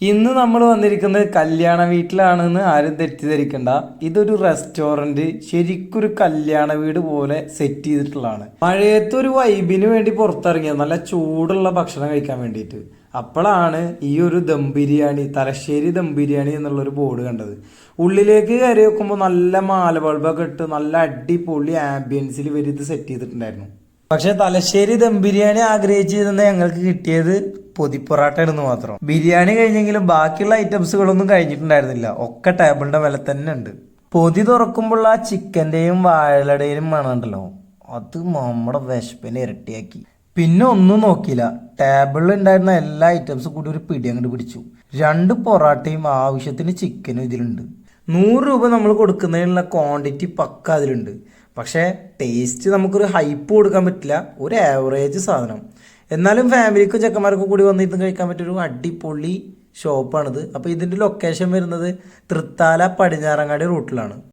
ഇന്ന് നമ്മൾ വന്നിരിക്കുന്നത് കല്യാണ വീട്ടിലാണെന്ന് ആരും തെറ്റിദ്ധരിക്കണ്ട. ഇതൊരു റെസ്റ്റോറൻറ്റ്, ശരിക്കൊരു കല്യാണ വീട് പോലെ സെറ്റ് ചെയ്തിട്ടുള്ളതാണ്. മഴയത്തൊരു വൈബിന് വേണ്ടി പുറത്തിറങ്ങിയത്, നല്ല ചൂടുള്ള ഭക്ഷണം കഴിക്കാൻ വേണ്ടിയിട്ട്. അപ്പോഴാണ് ഈ ഒരു ദം ബിരിയാണി, തലശ്ശേരി ദം ബിരിയാണി എന്നുള്ളൊരു ബോർഡ് കണ്ടത്. ഉള്ളിലേക്ക് കയറി വെക്കുമ്പോൾ നല്ല മാല ബൾബൊക്കെ ഇട്ട് നല്ല അടിപൊളി ആംബിയൻസിൽ ഇവർ ഇത് സെറ്റ് ചെയ്തിട്ടുണ്ടായിരുന്നു. പക്ഷെ തലശ്ശേരി ദം ബിരിയാണി ആഗ്രഹിച്ചിരുന്ന ഞങ്ങൾക്ക് കിട്ടിയത് പൊതിപ്പൊറാട്ടയാണെന്ന് മാത്രം. ബിരിയാണി കഴിഞ്ഞെങ്കിലും ബാക്കിയുള്ള ഐറ്റംസുകളൊന്നും കഴിഞ്ഞിട്ടുണ്ടായിരുന്നില്ല. ഒക്കെ ടേബിളിന്റെ മേലെ തന്നെ ഉണ്ട്. പൊതി തുറക്കുമ്പോൾ ആ ചിക്കന്റെയും വാഴയുടെയും മണമുണ്ടല്ലോ, അത് നമ്മുടെ വിശപ്പിനെ ഇരട്ടിയാക്കി. പിന്നെ ഒന്നും നോക്കിയില്ല, ടേബിളിൽ ഉണ്ടായിരുന്ന എല്ലാ ഐറ്റംസും കൂടി ഒരു പിടി അങ്ങോട്ട് പിടിച്ചു. 2 പൊറാട്ടയും ആവശ്യത്തിന് ചിക്കനും ഇതിലുണ്ട്. 100 രൂപ നമ്മൾ കൊടുക്കുന്നതിനുള്ള ക്വാണ്ടിറ്റി പക്ക അതിലുണ്ട്. പക്ഷേ ടേസ്റ്റ് നമുക്കൊരു ഹൈപ്പ് കൊടുക്കാൻ പറ്റില്ല, ഒരു ആവറേജ് സാധനം. എന്നാലും ഫാമിലിക്കും ചെക്കന്മാർക്കും കൂടി വന്നിരുന്ന് കഴിക്കാൻ പറ്റിയൊരു അടിപൊളി ഷോപ്പാണിത്. അപ്പോൾ ഇതിൻ്റെ ലൊക്കേഷൻ വരുന്നത് തൃത്താല പടിഞ്ഞാറങ്ങാടി റൂട്ടിലാണ്.